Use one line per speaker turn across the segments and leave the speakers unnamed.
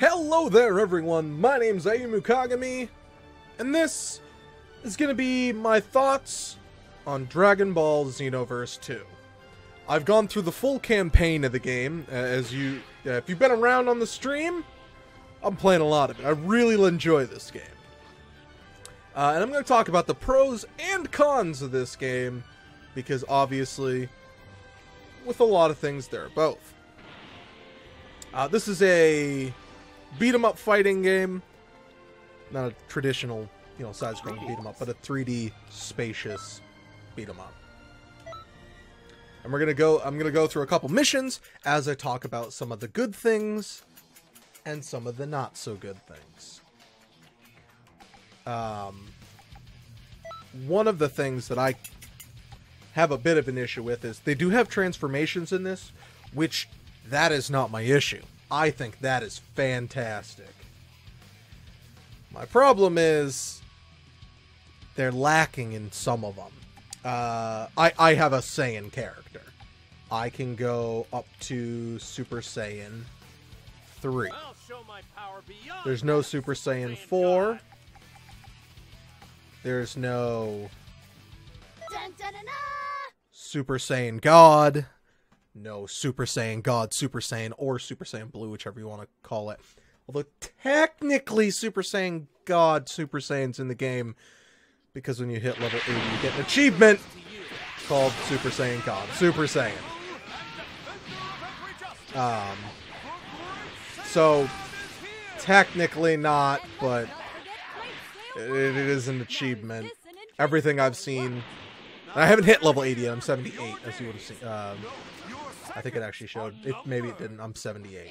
Hello there everyone, my name's Ayumu Kagami, and this is going to be my thoughts on Dragon Ball Xenoverse 2. I've gone through the full campaign of the game, if you've been around on the stream, I'm playing a lot of it. I really enjoy this game. And I'm going to talk about the pros and cons of this game, because obviously, with a lot of things, there are both. This is a beat-em-up fighting game. Not a traditional, side-scrolling beat-em-up, but a 3D spacious beat-em-up. And I'm gonna go through a couple missions as I talk about some of the good things and some of the not so good things. One of the things that I have a bit of an issue with is they do have transformations in this, which that is not my issue. I think that is fantastic. My problem is they're lacking in some of them. I have a Saiyan character. I can go up to Super Saiyan 3. There's no Super Saiyan 4. There's no Super Saiyan God. No Super Saiyan God, Super Saiyan, or Super Saiyan Blue, whichever you want to call it. Although technically Super Saiyan God, Super Saiyan's in the game, because when you hit level 80 you get an achievement called Super Saiyan God, Super Saiyan. So technically not, but it is an achievement. Everything I've seen, I haven't hit level 80 yet, I'm 78, as you would have seen. I think it actually showed. Maybe it didn't. I'm 78.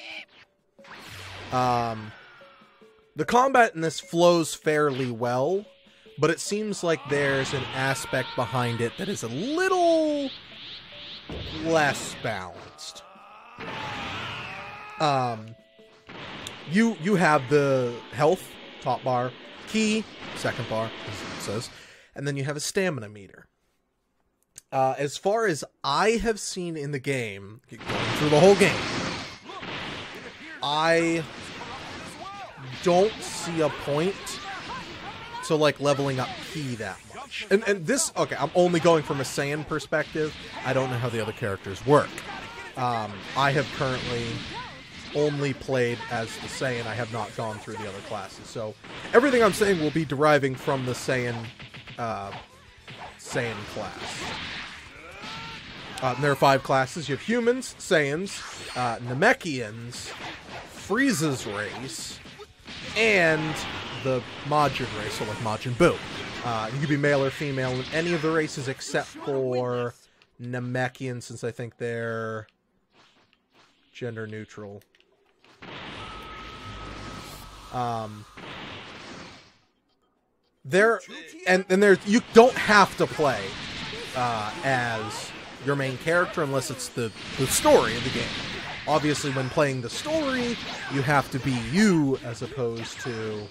The combat in this flows fairly well, but it seems like there's an aspect behind it that is a little less balanced. You have the health, top bar, ki, second bar, as it says, and then you have a stamina meter. As far as I have seen in the game, going through the whole game, I don't see a point to, leveling up ki that much. And this, okay, I'm only going from a Saiyan perspective. I don't know how the other characters work. I have currently only played as the Saiyan. I have not gone through the other classes. So everything I'm saying will be deriving from the Saiyan class. There are 5 classes. You have humans, Saiyans, Namekians, Frieza's race, and the Majin race, so like Majin Buu. You can be male or female in any of the races except for Namekian, since I think they're gender neutral. You don't have to play as your main character unless it's the story of the game. Obviously, when playing the story, you have to be you as opposed to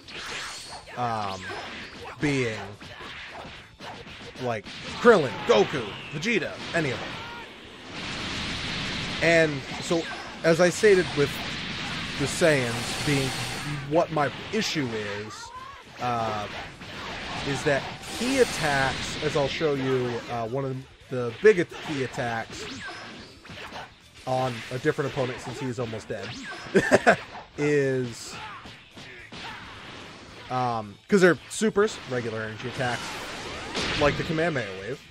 being like Krillin, Goku, Vegeta, any of them. And so, as I stated with the Saiyans being what my issue is that ki attacks, as I'll show you, one of the biggest key attacks on a different opponent since he's almost dead is because they're supers, regular energy attacks, like the Kamehameha wave,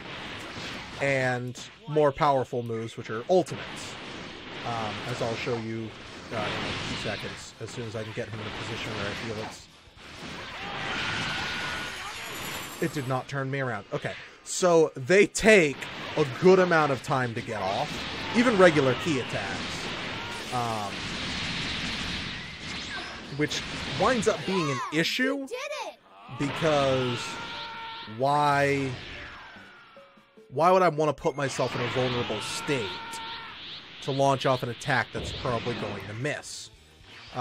and more powerful moves, which are ultimates, as I'll show you in a few seconds, as soon as I can get him in a position where I feel it did not turn me around. Okay. So they take a good amount of time to get off, even regular ki attacks, which winds up being an issue because why would I want to put myself in a vulnerable state to launch off an attack that's probably going to miss?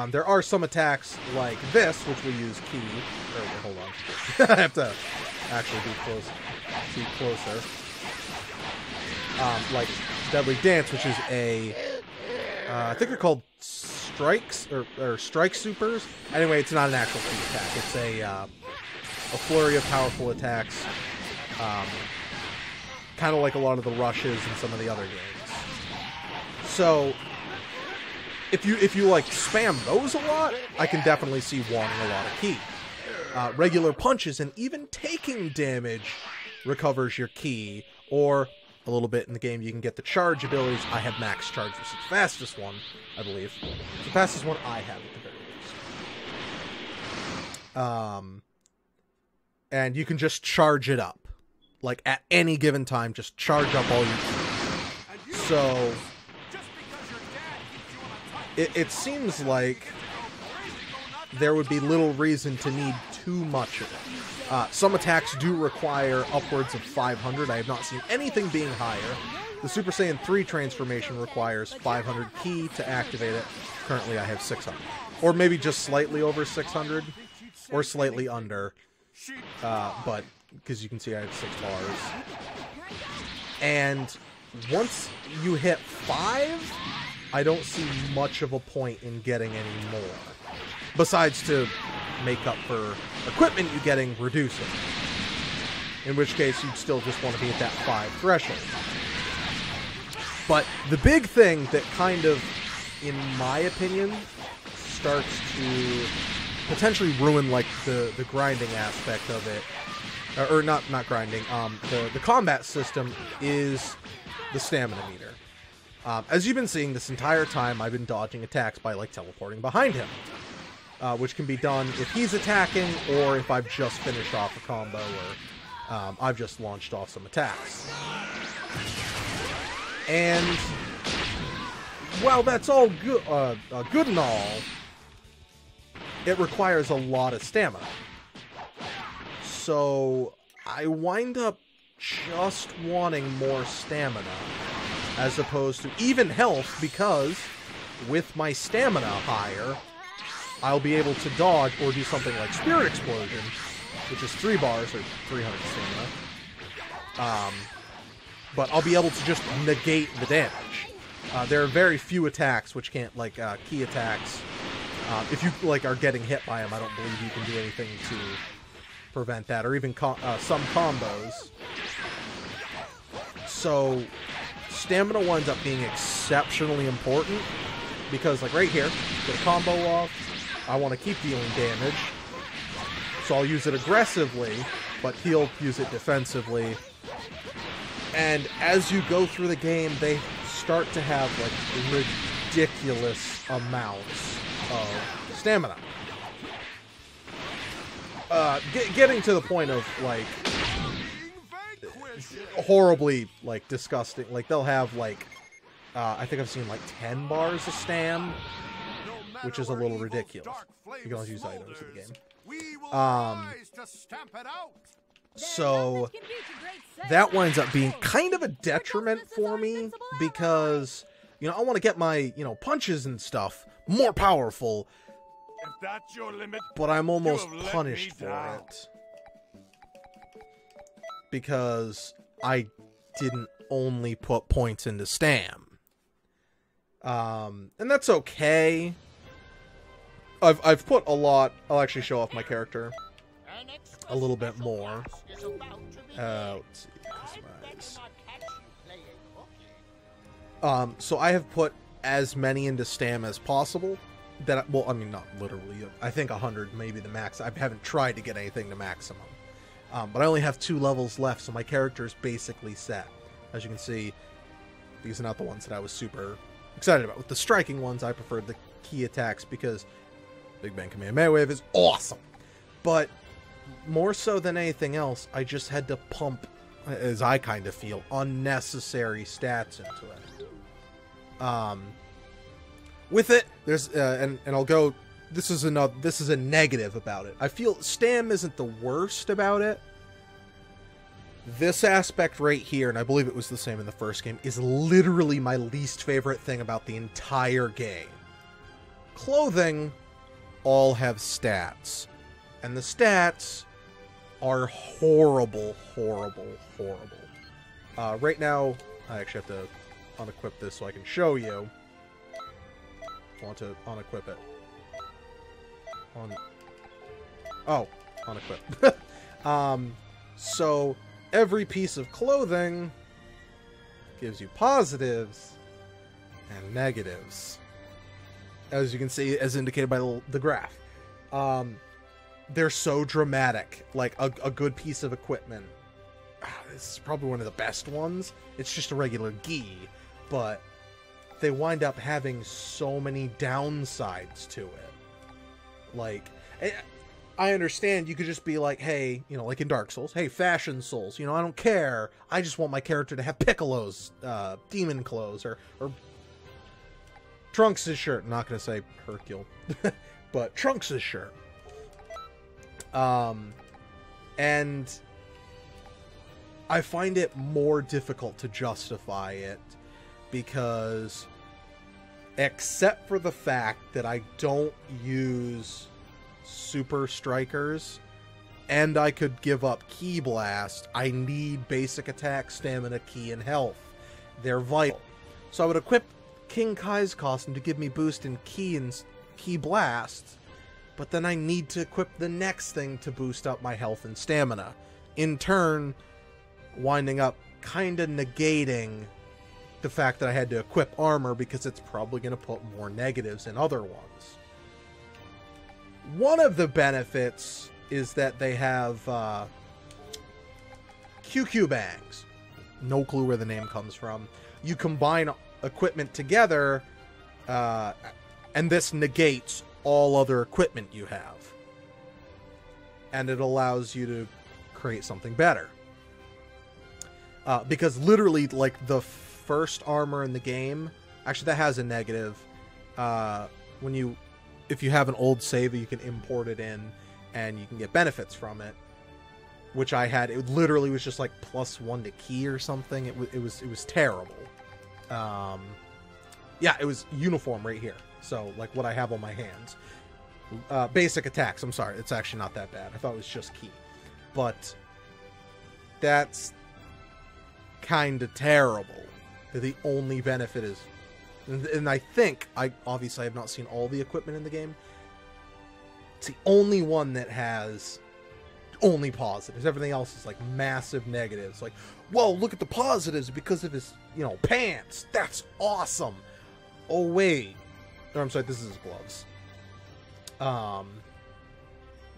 There are some attacks like this, which we use ki. Hold on. I have to actually be closer. Like Deadly Dance, which is a I think they're called strikes, or strike supers. Anyway, it's not an actual key attack. It's a flurry of powerful attacks. Kind of like a lot of the rushes in some of the other games. So, if you like spam those a lot, I can definitely see wanting a lot of ki. Regular punches and even taking damage recovers your ki, or a little bit in the game you can get the charge abilities. I have max charge, which is the fastest one, I believe. The fastest one I have at the very least. And you can just charge it up. Like, at any given time, just charge up all you can. So, it seems like there would be little reason to need too much of it. Some attacks do require upwards of 500. I have not seen anything being higher. The Super Saiyan 3 transformation requires 500 ki to activate it. Currently I have 600. Or maybe just slightly over 600. Or slightly under. But, because you can see I have 6 bars. And once you hit 5, I don't see much of a point in getting any more. Besides to make up for equipment you're getting reducing. In which case you'd still just want to be at that 5 threshold. But the big thing that kind of, in my opinion, starts to potentially ruin like the grinding aspect of it, or not grinding, the combat system is the stamina meter. As you've been seeing this entire time, I've been dodging attacks by like teleporting behind him. Which can be done if he's attacking, or if I've just finished off a combo, or I've just launched off some attacks. And while that's all good and all, it requires a lot of stamina. So I wind up just wanting more stamina, as opposed to even health, because with my stamina higher, I'll be able to dodge or do something like Spirit Explosion, which is 3 bars or 300 stamina. But I'll be able to just negate the damage. There are very few attacks which can't, like ki attacks. If you like are getting hit by them, I don't believe you can do anything to prevent that, or even some combos. So stamina winds up being exceptionally important, because like right here, get a combo off. I want to keep dealing damage, so I'll use it aggressively, but he'll use it defensively. And as you go through the game, they start to have like ridiculous amounts of stamina. Getting to the point of like horribly like disgusting. Like they'll have like I think I've seen like 10 bars of stam, which is a little ridiculous. You can only use items in the game. So that winds up being kind of a detriment for me, because, you know, I want to get my, you know, punches and stuff more powerful, but I'm almost punished for it because I didn't only put points into stam. And that's okay. I've put a lot. I'll actually show off my character a little bit more. Let's see. So I have put as many into stam as possible. That, well, I mean, not literally. I think 100 may be the max. I haven't tried to get anything to maximum. But I only have 2 levels left, so my character is basically set. As you can see, these are not the ones that I was super excited about. With the striking ones, I preferred the key attacks because Big Bang Kamehameha Wave is awesome. But more so than anything else, I just had to pump, as I kind of feel, unnecessary stats into it. With it, there's and I'll go. This is a negative about it. I feel stam isn't the worst about it. This aspect right here, and I believe it was the same in the first game, is literally my least favorite thing about the entire game. Clothing all have stats, and the stats are horrible, horrible, horrible. Right now, I actually have to unequip this so I can show you. want to unequip it. Unequip. So every piece of clothing gives you positives and negatives, as you can see, as indicated by the graph. They're so dramatic. Like a good piece of equipment. This is probably one of the best ones. It's just a regular gi, but they wind up having so many downsides to it. Like, I understand you could just be like, hey, you know, like in Dark Souls, hey, Fashion Souls, you know, I don't care. I just want my character to have Piccolo's demon clothes or Trunks' shirt. I'm not going to say Hercule, but Trunks' shirt. And I find it more difficult to justify it because, except for the fact that I don't use super strikers and I could give up Ki Blast, I need basic attack, stamina, Ki, and health. They're vital. So I would equip King Kai's costume to give me boost in Ki and Ki Blast, but then I need to equip the next thing to boost up my health and stamina. In turn, winding up kind of negating the fact that I had to equip armor because it's probably going to put more negatives in other ones. One of the benefits is that they have QQ bangs. No clue where the name comes from. You combine equipment together, and this negates all other equipment you have. And it allows you to create something better. Because literally, like, the first armor in the game, actually that has a negative. If you have an old save, you can import it in and you can get benefits from it, which I had. It literally was just like +1 to Ki or something. It was terrible. Yeah, it was uniform right here. So like what I have on my hands. Basic attacks, I'm sorry, it's actually not that bad. I thought it was just Ki, but that's kind of terrible. The only benefit is, and I think, obviously have not seen all the equipment in the game. It's the only one that has only positives. Everything else is like massive negatives. Like, whoa, look at the positives because of his, you know, pants. That's awesome. Oh wait, or I'm sorry, this is his gloves.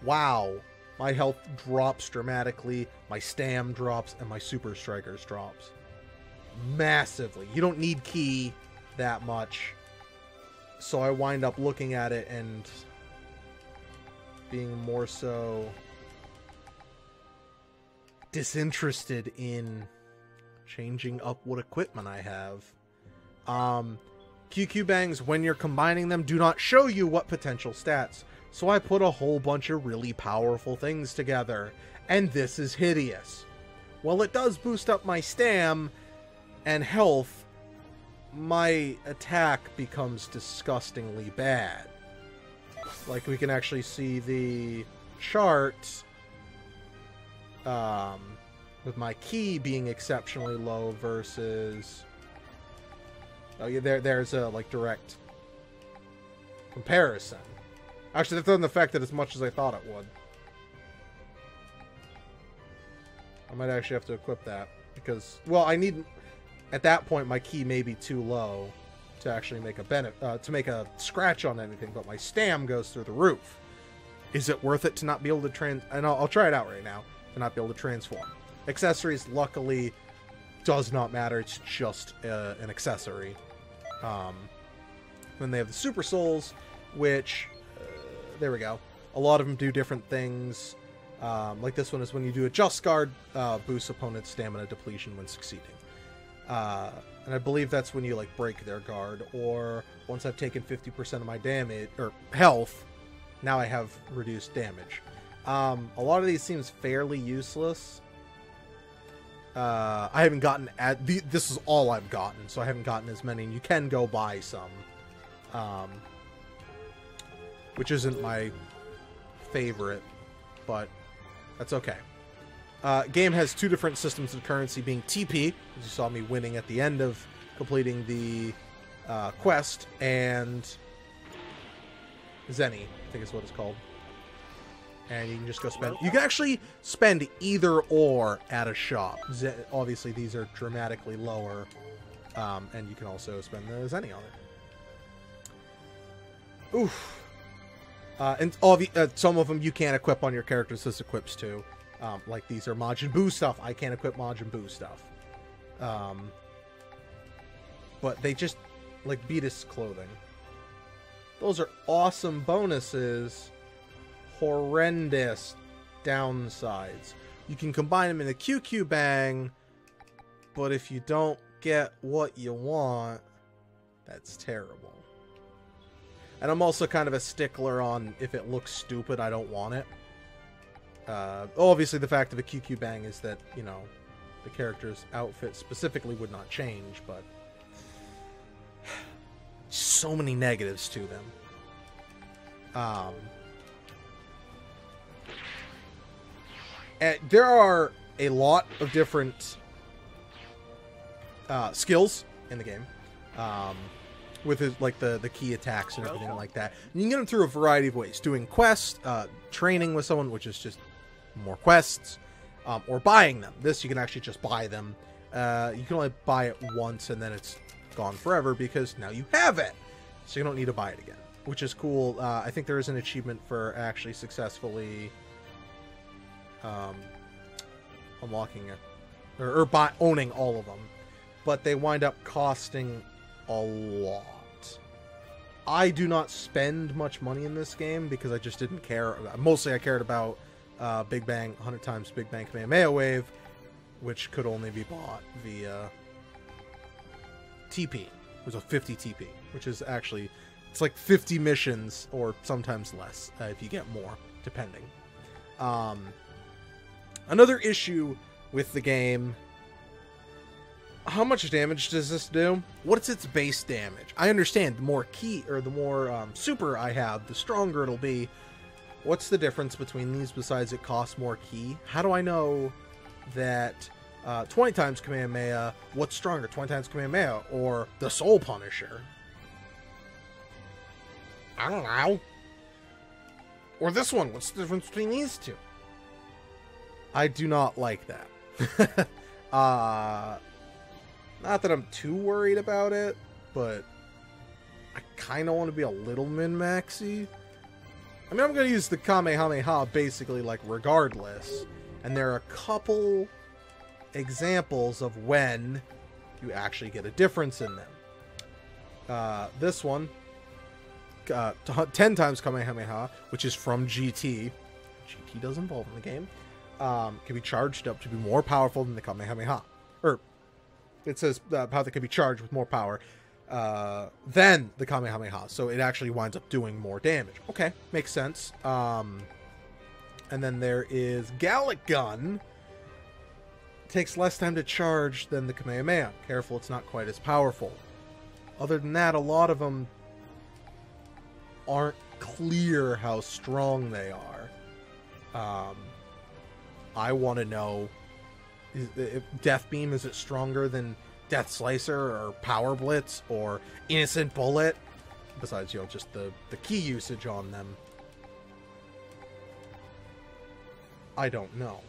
Wow, my health drops dramatically, my stam drops, and my super strikers drops massively. You don't need Ki that much, so I wind up looking at it and being more so disinterested in changing up what equipment I have. QQ bangs, when you're combining them, do not show you what potential stats. So I put a whole bunch of really powerful things together, and this is hideous. While it does boost up my stam and health, my attack becomes disgustingly bad. Like, we can actually see the chart with my Ki being exceptionally low versus... Oh yeah, there's a like direct comparison. Actually, that doesn't affect it as much as I thought it would. I might actually have to equip that because, well, I need, at that point my Ki may be too low to actually make to make a scratch on anything, but my stam goes through the roof. Is it worth it to not be able to and I'll try it out right now, to not be able to transform. Accessories, luckily, does not matter. It's just an accessory. Then they have the Super Souls, which, there we go. A lot of them do different things. Like this one is when you do a Just Guard, boosts opponent's stamina depletion when succeeding. And I believe that's when you like break their guard, or once I've taken 50% of my damage, or health, now I have reduced damage. A lot of these seems fairly useless. I haven't gotten this is all I've gotten, so I haven't gotten as many, and you can go buy some, which isn't my favorite, but that's okay. Game has two different systems of currency, being TP, as you saw me winning at the end of completing the quest, and Zenny, I think is what it's called. And you can just go spend... You can actually spend either or at a shop. Obviously, these are dramatically lower. And you can also spend the Zenny on it. Oof. And some of them you can't equip on your characters. This equips too. Like these are Majin Buu stuff. I can't equip Majin Buu stuff. But they just... like Beatus clothing. Those are awesome bonuses. Horrendous downsides. You can combine them in a QQ Bang, but if you don't get what you want, that's terrible. And I'm also kind of a stickler on if it looks stupid, I don't want it. Obviously, the fact of a QQ Bang is that, you know, the character's outfit specifically would not change, but so many negatives to them. And there are a lot of different skills in the game, with his, like the key attacks and everything like that. And you can get them through a variety of ways: doing quests, training with someone, which is just more quests, or buying them. This you can actually just buy them. You can only buy it once, and then it's gone forever because now you have it, so you don't need to buy it again, which is cool. I think there is an achievement for actually successfully unlocking it, or owning all of them, but they wind up costing a lot. I do not spend much money in this game because I just didn't care. Mostly I cared about Big Bang, 100 times Big Bang Kamehameha Wave, which could only be bought via TP. There's a 50 TP, which is actually, it's like 50 missions, or sometimes less, if you get more, depending. Another issue with the game, how much damage does this do? What's its base damage? I understand the more key, or the more super I have, the stronger it'll be. What's the difference between these besides it costs more key? How do I know that 20 times Kamehameha, what's stronger, 20 times Kamehameha or the Soul Punisher? I don't know. Or this one, what's the difference between these two? I do not like that. Not that I'm too worried about it, but I kind of want to be a little min-maxy. I mean, I'm going to use the Kamehameha basically, like, regardless. And there are a couple examples of when you actually get a difference in them. This one, 10 times Kamehameha, which is from GT. GT does involve in the game. Can be charged up to be more powerful than the Kamehameha. Or, it says how they can be charged with more power than the Kamehameha. So it actually winds up doing more damage. Okay, makes sense. And then there is Gallic Gun. Takes less time to charge than the Kamehameha. Careful, it's not quite as powerful. Other than that, a lot of them aren't clear how strong they are. I want to know, if Death Beam, is it stronger than Death Slicer or Power Blitz or Innocent Bullet? Besides, you know, just the key usage on them. I don't know.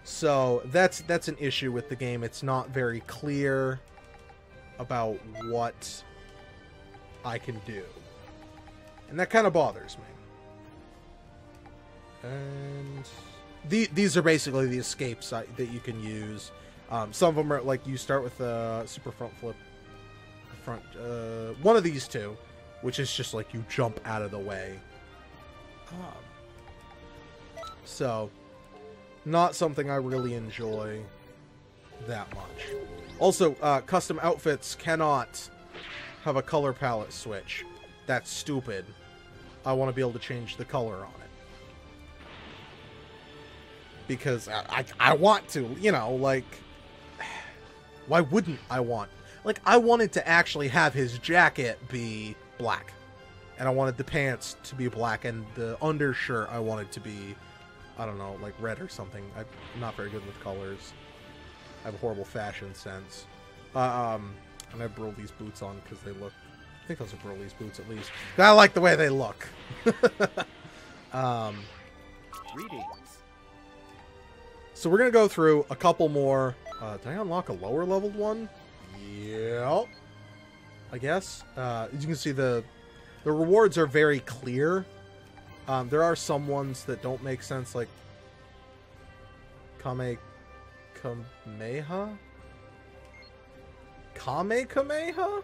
So that's an issue with the game. It's not very clear about what I can do. And that kind of bothers me. And these are basically the escapes that you can use. Some of them are like, you start with a super front flip. One of these two, which is just like you jump out of the way. So, not something I really enjoy that much. Also, custom outfits cannot have a color palette switch. That's stupid. I want to be able to change the color on it. Because I want to, you know, like, why wouldn't I want? Like, I wanted to actually have his jacket be black. And I wanted the pants to be black, and the undershirt I wanted to be, I don't know, like red or something. I'm not very good with colors. I have a horrible fashion sense. And I rolled these boots on because they look I think those are Broly's boots, at least. I like the way they look.
Greetings.
So we're going to go through a couple more. Did I unlock a lower leveled one? Yep. I guess. As you can see, the rewards are very clear. There are some ones that don't make sense, like Kamehameha? Kamehameha?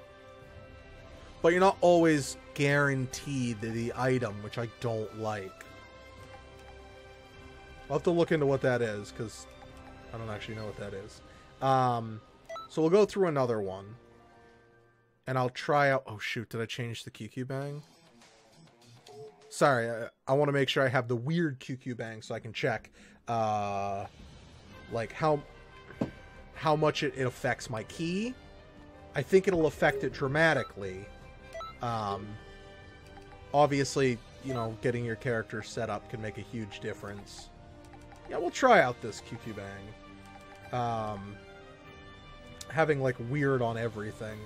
But you're not always guaranteed the item, which I don't like. I'll have to look into what that is, because I don't actually know what that is. So we'll go through another one. And I'll try out... Oh, shoot. Did I change the QQ Bang? Sorry. I want to make sure I have the weird QQ Bang so I can check, like, how much it affects my ki. I think it'll affect it dramatically. Obviously, you know, getting your character set up can make a huge difference. Yeah, we'll try out this QQ Bang. Having, like, weird on everything.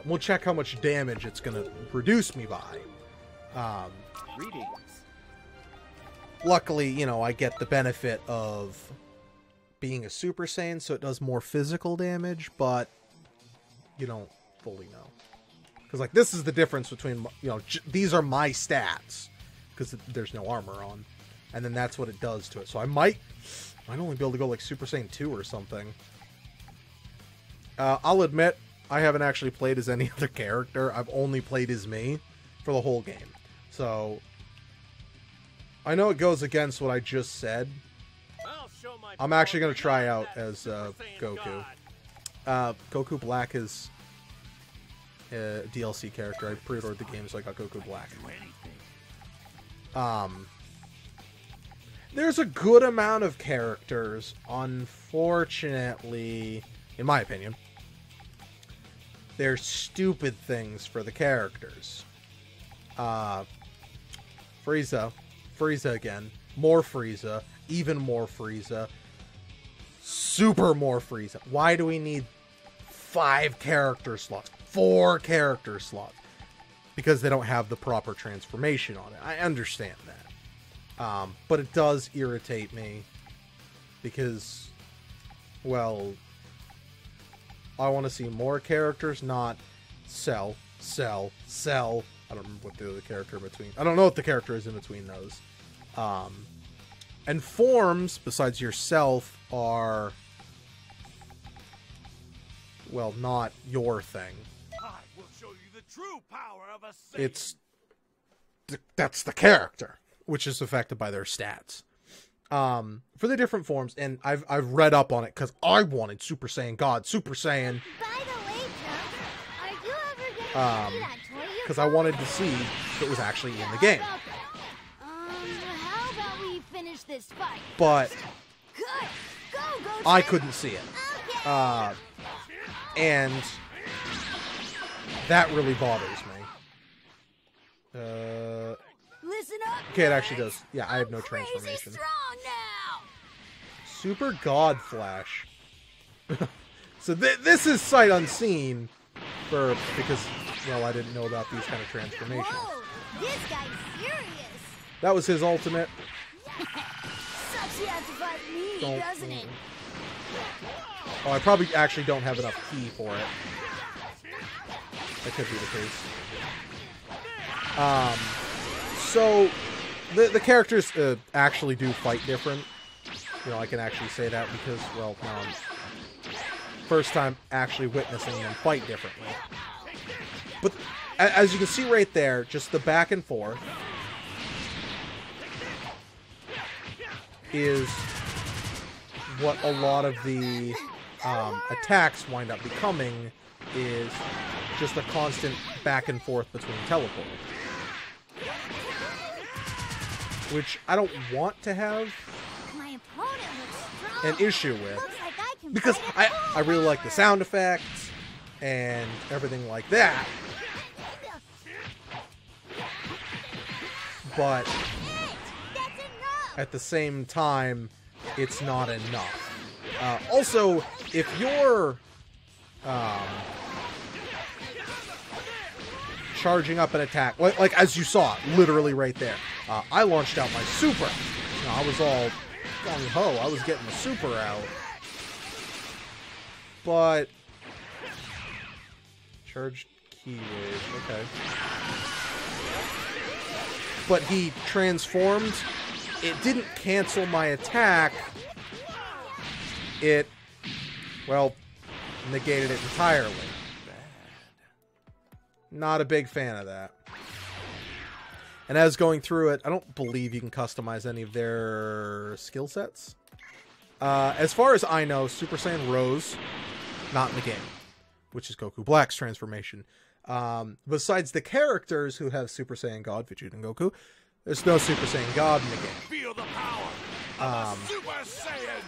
We'll check how much damage it's going to reduce me by.
Greetings.
Luckily, you know, I get the benefit of being a Super Saiyan, so it does more physical damage, but you don't fully know. Because, like, this is the difference between, you know, these are my stats, because there's no armor on. And then that's what it does to it. So I might only be able to go, like, Super Saiyan 2 or something. I'll admit, I haven't actually played as any other character. I've only played as me for the whole game. So, I know it goes against what I just said. I'm actually going to try out as Goku. Goku Black is a DLC character. I pre-ordered the game, so I got Goku Black. There's a good amount of characters. Unfortunately, in my opinion, they're stupid things for the characters. Frieza again, more Frieza, even more Frieza, super more Frieza. Why do we need 5 character slots, 4 character slots? Because they don't have the proper transformation on it. I understand that. But it does irritate me because, well, I want to see more characters, not Cell. I don't remember what the other character in between. I don't know what the character is in between those. And forms, besides yourself, are, well, not your thing.
I will show you the true power of a Saiyan.
It's that's the character, which is affected by their stats. For the different forms, and I've read up on it because I wanted Super Saiyan God, Super Saiyan.
By the way, Trunks, are you ever gonna give me that toy you
Because I wanted to see if it was actually in the game.
How about we finish this fight?
But
Good. Go,
I couldn't see it.
Okay.
And that really bothers me.
Listen up.
Okay, it actually does. Yeah, I have no
Crazy
transformation.
strong now.
Super God Flash. So this is sight unseen because, well, I didn't know about these kind of transformations.
Whoa, this guy's serious.
That was his ultimate.
Sucks you have to fight me, doesn't it?
Oh, I probably actually don't have enough ki for it. That could be the case. So the characters actually do fight different. You know, I can actually say that because, well, now I'm first time actually witnessing them fight differently. But as you can see right there, just the back and forth is what a lot of the attacks wind up becoming, is just a constant back and forth between teleporting. Which I don't want to have
My opponent looks strong.
an issue with.
Looks like I can
Because
fight
I really like the sound effects and everything like that. But
That's enough.
at the same time, it's not enough. Also, if you're charging up an attack, like as you saw, literally right there. I launched out my super. You know, I was all gung-ho. I was getting the super out. But... Charged key wave, okay. But he transformed. It didn't cancel my attack. It, well, negated it entirely. Not a big fan of that. And as going through it, I don't believe you can customize any of their skill sets. As far as I know, Super Saiyan rose, not in the game, which is Goku Black's transformation. Besides the characters who have Super Saiyan God, Vegeta and Goku, there's no Super Saiyan God in the game.
Feel the power of a Super Saiyan.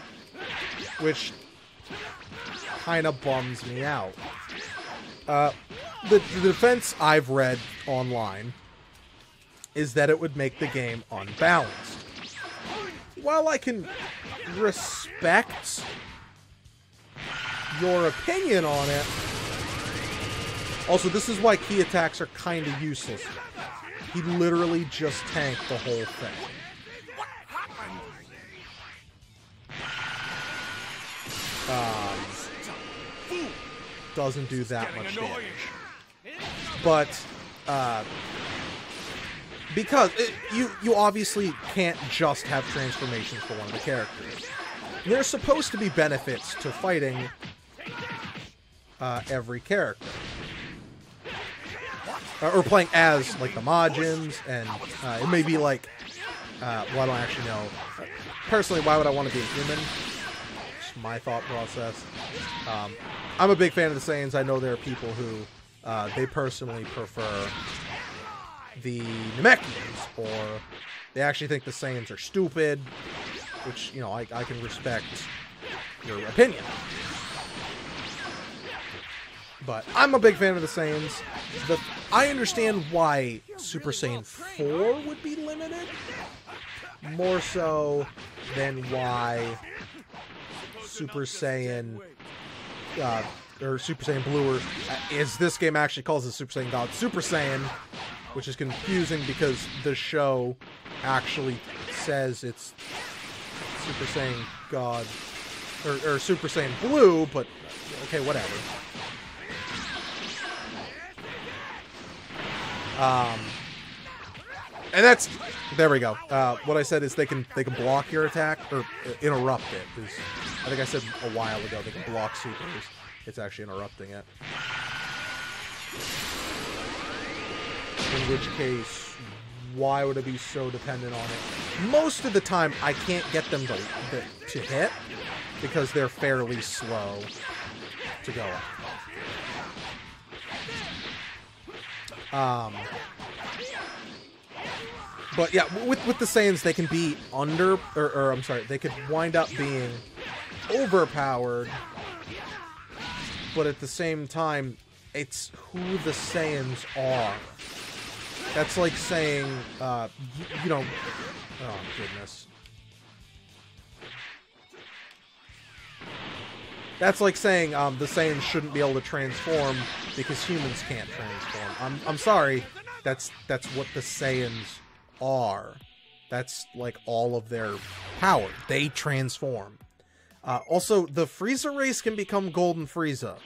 Which kind of bums me out. The defense I've read online is that it would make the game unbalanced. While I can respect your opinion on it, also this is why key attacks are kind of useless. He literally just tanked the whole thing. Doesn't do that much damage. But, because you obviously can't just have transformations for one of the characters. There's supposed to be benefits to fighting every character. Or playing as, like, the Majins, and it may be like, well, I don't actually know. Personally, why would I want to be a human? Just my thought process. I'm a big fan of the Saiyans. I know there are people who, they personally prefer the Namekians, or they actually think the Saiyans are stupid, which, you know, I can respect your opinion. But I'm a big fan of the Saiyans. I understand why Super Saiyan 4 would be limited, more so than why Super Saiyan, or Super Saiyan Blue, or as this game actually calls it, Super Saiyan God Super Saiyan, which is confusing because the show actually says it's Super Saiyan God, or Super Saiyan Blue, but okay, whatever. And that's, there we go. What I said is they can block your attack, or interrupt it. Is, I think I said a while ago they can block supers. It's actually interrupting it. In which case, why would it be so dependent on it? Most of the time, I can't get them to hit because they're fairly slow to go up. But yeah, with the Saiyans, they can be under, or I'm sorry, they could wind up being overpowered, but at the same time, it's who the Saiyans are. That's like saying, you know, oh goodness. That's like saying the Saiyans shouldn't be able to transform because humans can't transform. I'm sorry, that's what the Saiyans are. That's like all of their power. They transform. Also, the Frieza race can become Golden Frieza.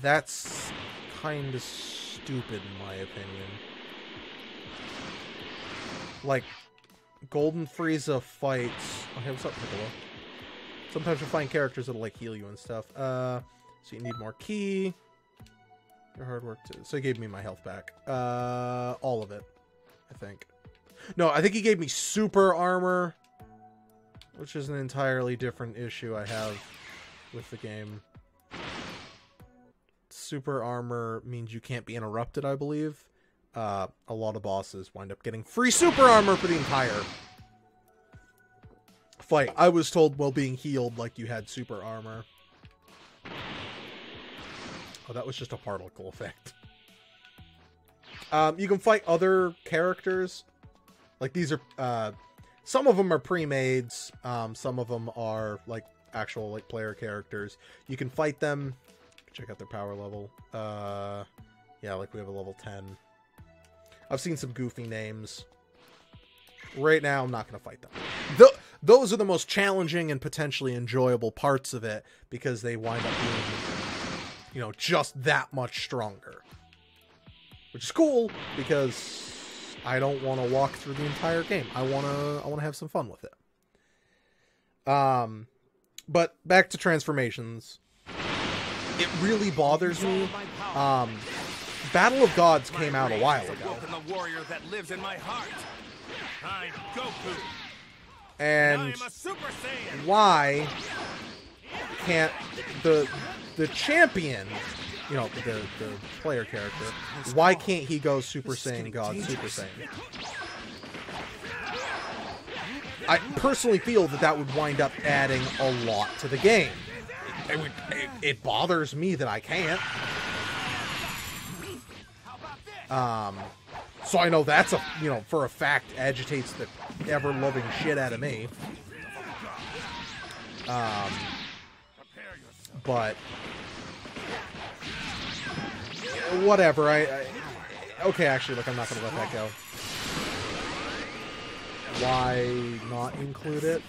That's kind of stupid in my opinion. Like, Golden Frieza fights... Oh, hey, what's up, Piccolo? Sometimes you'll find characters that'll, like, heal you and stuff. So you need more ki. Your hard work too. So he gave me my health back. All of it, I think. No, I think he gave me super armor, which is an entirely different issue I have with the game. Super armor means you can't be interrupted, I believe. A lot of bosses wind up getting free super armor for the entire fight. I was told while being healed like you had super armor. Oh, that was just a particle effect. You can fight other characters. Like, these are, some of them are pre-mades. Some of them are, like, actual, like, player characters. You can fight them. Check out their power level. Yeah, like we have a level 10. I've seen some goofy names. Right now, I'm not going to fight them. Those are the most challenging and potentially enjoyable parts of it because they wind up being, you know, just that much stronger. Which is cool because I don't want to walk through the entire game. I want to have some fun with it. But back to transformations. It really bothers me. Battle of Gods came out a while ago. And why can't the champion, you know, the player character, why can't he go Super Saiyan God Super Saiyan? I personally feel that would wind up adding a lot to the game. It bothers me that I can't. So I know that's you know, for a fact agitates the ever-loving shit out of me. But whatever. Okay, actually, look, I'm not gonna let that go. Why not include it?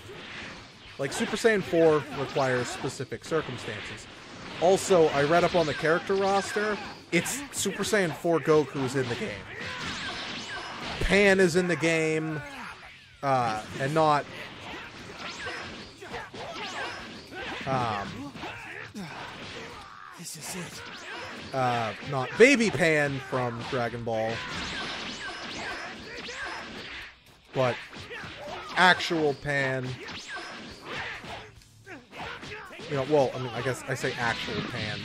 Like, Super Saiyan 4 requires specific circumstances. Also, I read up on the character roster. It's Super Saiyan 4 Goku's in the game. Pan is in the game. And not...
This is it.
Not Baby Pan from Dragon Ball. But actual Pan. You know, well, I mean, I guess I say actual Pan.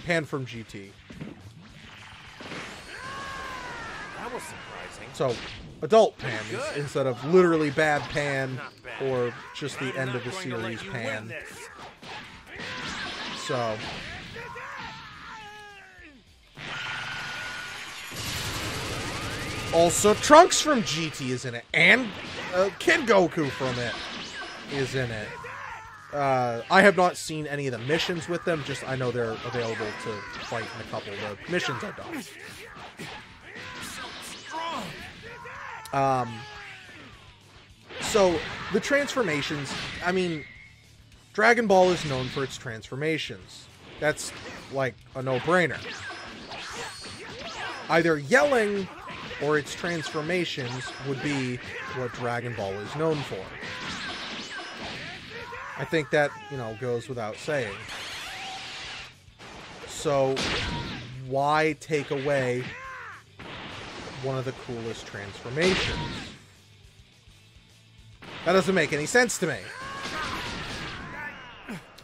Pan from GT.
That was surprising.
So, adult Pan instead of literally bad Pan or just the end of the series Pan. So... Also, Trunks from GT is in it, and Kid Goku from it is in it. I have not seen any of the missions with them, just I know they're available to fight in a couple of the missions I've done. So, the transformations, I mean, Dragon Ball is known for its transformations. That's, like, a no-brainer. Either yelling... or its transformations would be what Dragon Ball is known for. I think that, you know, goes without saying. So, why take away one of the coolest transformations? That doesn't make any sense to me.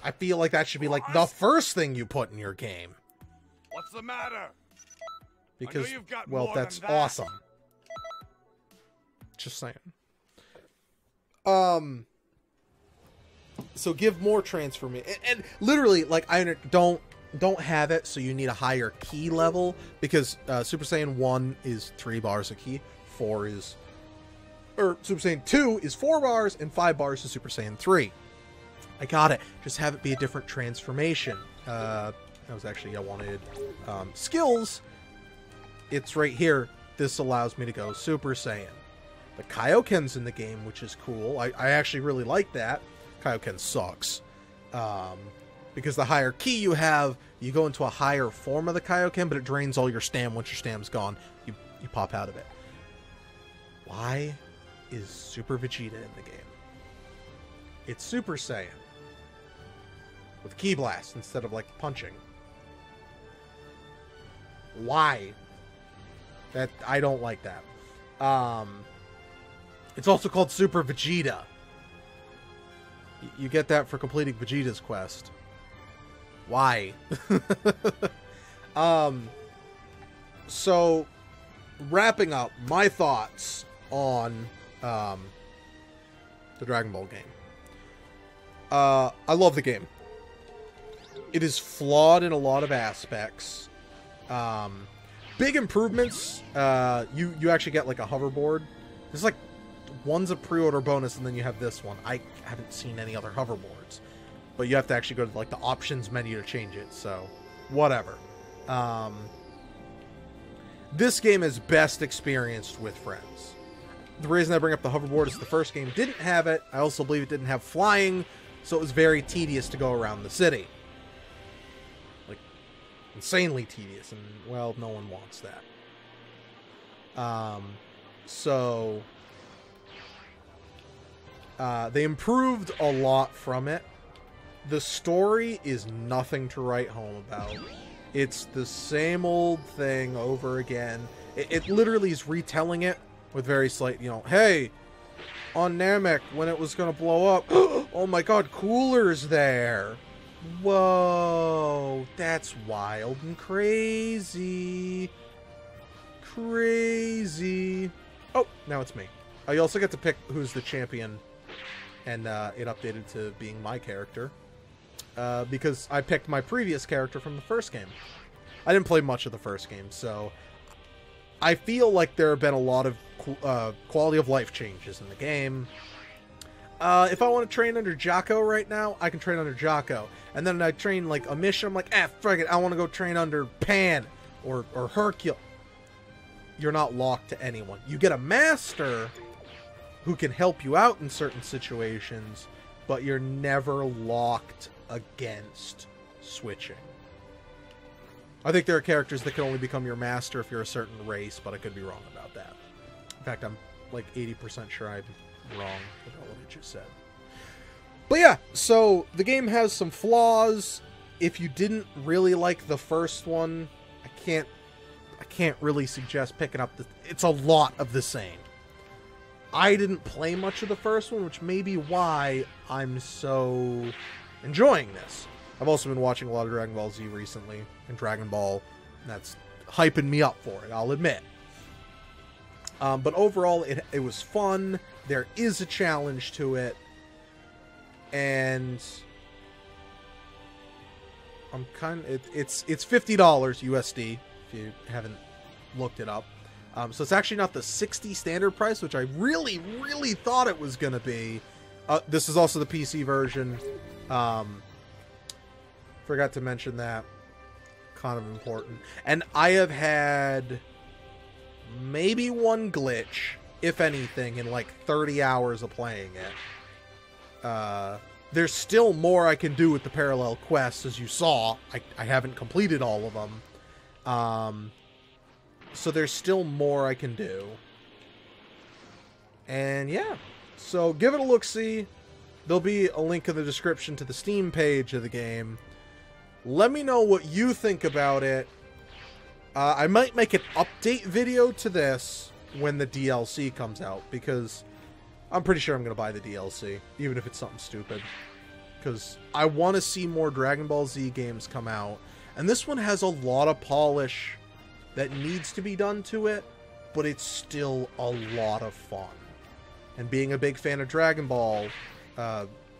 I feel like that should be, like, the first thing you put in your game.
What's the matter?
Because, well, that's awesome. Just saying. So give more transformation. And literally, like, I don't have it, so you need a higher key level. Because Super Saiyan 1 is 3 bars of key. 4 is... Or Super Saiyan 2 is 4 bars, and 5 bars is Super Saiyan 3. I got it. Just have it be a different transformation. That was actually, I wanted skills. It's right here. This allows me to go Super Saiyan. The Kaioken's in the game, which is cool. I actually really like that. Kaioken sucks. Because the higher key you have, you go into a higher form of the Kaioken, but it drains all your stam. Once your stam's gone, you pop out of it. Why is Super Vegeta in the game? It's Super Saiyan. With Ki Blast instead of, like, punching. Why? That I don't like that. It's also called Super Vegeta. You get that for completing Vegeta's quest. Why? So, wrapping up my thoughts on the Dragon Ball game. I love the game. It is flawed in a lot of aspects. Big improvements. You actually get like a hoverboard. There's like one's a pre-order bonus, and then you have this one. I haven't seen any other hoverboards, but you have to actually go to like the options menu to change it. So, whatever. This game is best experienced with friends. The reason I bring up the hoverboard is the first game didn't have it. I also believe it didn't have flying, so it was very tedious to go around the city. Like, insanely tedious, and, well, no one wants that. So, they improved a lot from it. The story is nothing to write home about. It's the same old thing over again. It literally is retelling it with very slight, you know, hey, on Namek, when it was going to blow up, oh my god, Cooler's there. Whoa, that's wild and crazy. Crazy. Oh, now it's me. You also get to pick who's the champion, and it updated to being my character. Because I picked my previous character from the first game. I didn't play much of the first game, so I feel like there have been a lot of quality of life changes in the game. If I want to train under Jocko right now, I can train under Jocko. And then I train like a mission, I'm like, frick it, I want to go train under Pan or Hercule. You're not locked to anyone. You get a master who can help you out in certain situations, but you're never locked against switching. I think there are characters that can only become your master if you're a certain race, but I could be wrong about that. In fact, I'm like 80% sure I'm wrong about what I just said. But yeah, so the game has some flaws. If you didn't really like the first one, I can't really suggest picking up it's a lot of the same. I didn't play much of the first one, which may be why I'm so enjoying this. I've also been watching a lot of Dragon Ball Z recently, and Dragon Ball, that's hyping me up for it, I'll admit. But overall, it was fun. There is a challenge to it. And I'm it's $50 USD, if you haven't looked it up. So it's actually not the 60 standard price, which I really, really thought it was going to be. This is also the PC version. Forgot to mention that. Kind of important. And I have had maybe one glitch, if anything, in like 30 hours of playing it. There's still more I can do with the parallel quests, as you saw. I haven't completed all of them. So there's still more I can do. And yeah. So give it a look-see. There'll be a link in the description to the Steam page of the game. Let me know what you think about it. I might make an update video to this when the DLC comes out, because I'm pretty sure I'm going to buy the DLC, even if it's something stupid. Because I want to see more Dragon Ball Z games come out. And this one has a lot of polish that needs to be done to it, but it's still a lot of fun. And being a big fan of Dragon Ball,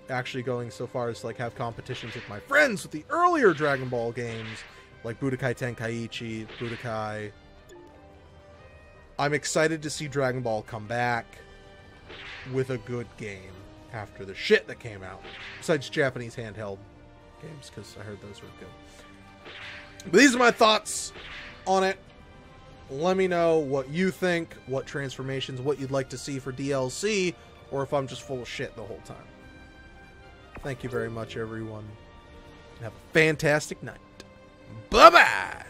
actually going so far as to like have competitions with my friends with the earlier Dragon Ball games, like Budokai Tenkaichi, Budokai. I'm excited to see Dragon Ball come back with a good game after the shit that came out. Besides Japanese handheld games, because I heard those were good. But these are my thoughts on it. Let me know what you think, what transformations, what you'd like to see for DLC, or if I'm just full of shit the whole time. Thank you very much, everyone. Have a fantastic night. Bye-bye!